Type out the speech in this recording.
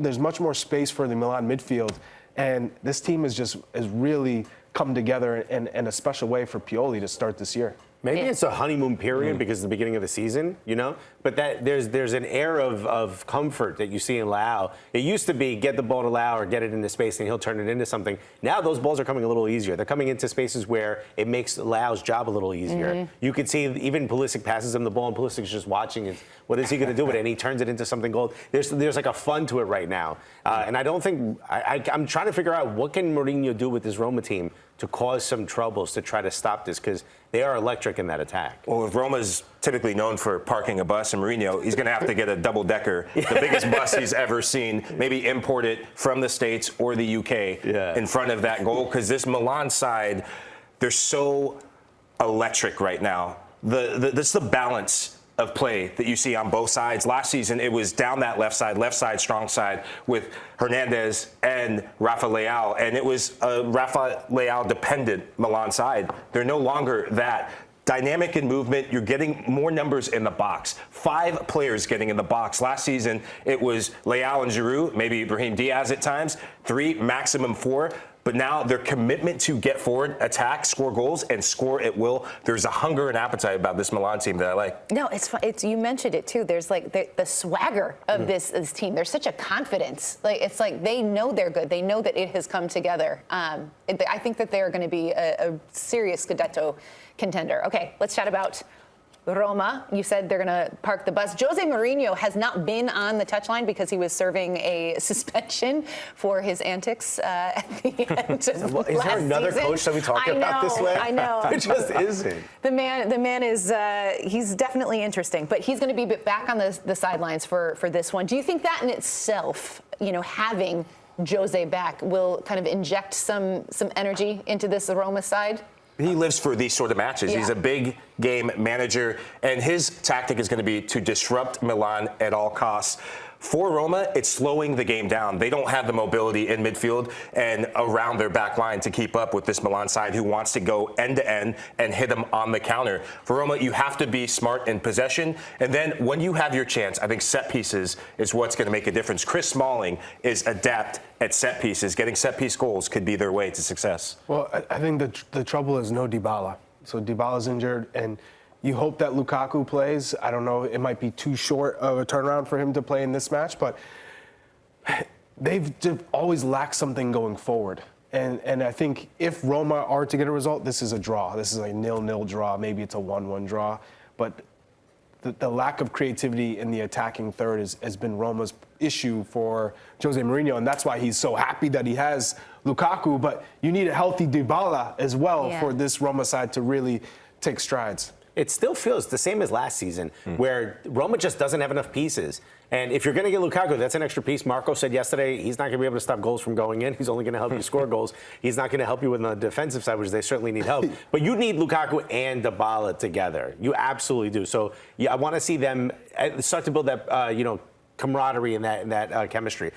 there's much more space for the Milan midfield, and this team has really come together in a special way for Pioli to start this year. Maybe it's a honeymoon period because it's the beginning of the season, you know? But that there's an air of comfort that you see in Leão. It used to be get the ball to Leão or get it into space and he'll turn it into something. Now those balls are coming a little easier. They're coming into spaces where it makes Leão's job a little easier. You could see even Pulisic passes him the ball and Pulisic's just watching it. What is he going to do with it? And he turns it into something gold. There's like a fun to it right now. And I don't think, I'm trying to figure out what can Mourinho do with this Roma team to cause some troubles to try to stop this, because they are electric in that attack. Well, if Roma's typically known for parking a bus, and Mourinho, he's going to have to get a double-decker, the biggest bus he's ever seen, maybe import it from the States or the UK in front of that goal, because this Milan side, they're so electric right now. This is the balance of play that you see on both sides. Last season, it was down that left side, strong side with Hernandez and Rafael Leão, and it was a Rafael Leão dependent Milan side. They're no longer that. Dynamic in movement, you're getting more numbers in the box. 5 players getting in the box. Last season, it was Leão and Giroud, maybe Brahim Diaz at times, 3, maximum 4. But now their commitment to get forward, attack, score goals, and score at will. There's a hunger and appetite about this Milan team that I like. No, it's you mentioned it too. There's like the swagger of this team. There's such a confidence. Like it's like they know they're good. They know that it has come together. I think that they're going to be a serious Scudetto contender. Okay, let's chat about Roma. You said they're going to park the bus. Jose Mourinho has not been on the touchline because he was serving a suspension for his antics at the end of Well, is there another season. coach that we talk about this way? I know. It just isn't. The man is he's definitely interesting, but he's going to be back on the sidelines for this one. Do you think that in itself, you know, having Jose back will kind of inject some energy into this Roma side? He lives for these sort of matches. He's a big game manager, and his tactic is going to be to disrupt Milan at all costs. For Roma, it's slowing the game down. They don't have the mobility in midfield and around their back line to keep up with this Milan side who wants to go end-to-end and hit them on the counter. For Roma, you have to be smart in possession. And then when you have your chance, I think set pieces is what's going to make a difference. Chris Smalling is adept at set pieces. Getting set-piece goals could be their way to success. Well, I think the trouble is no Dybala. So Dybala's injured, and you hope that Lukaku plays. I don't know, it might be too short of a turnaround for him to play in this match, but they've always lacked something going forward. And I think if Roma are to get a result, this is a draw. This is a 0-0 draw. Maybe it's a 1-1 draw. But the lack of creativity in the attacking third has been Roma's issue for Jose Mourinho, and that's why he's so happy that he has Lukaku. But you need a healthy Dybala as well for this Roma side to really take strides. It still feels the same as last season, where Roma just doesn't have enough pieces. And if you're going to get Lukaku, that's an extra piece. Marco said yesterday he's not going to be able to stop goals from going in. He's only going to help you score goals. He's not going to help you on the defensive side, which they certainly need help. But you need Lukaku and Dybala together. You absolutely do. So I want to see them start to build that, camaraderie and that chemistry.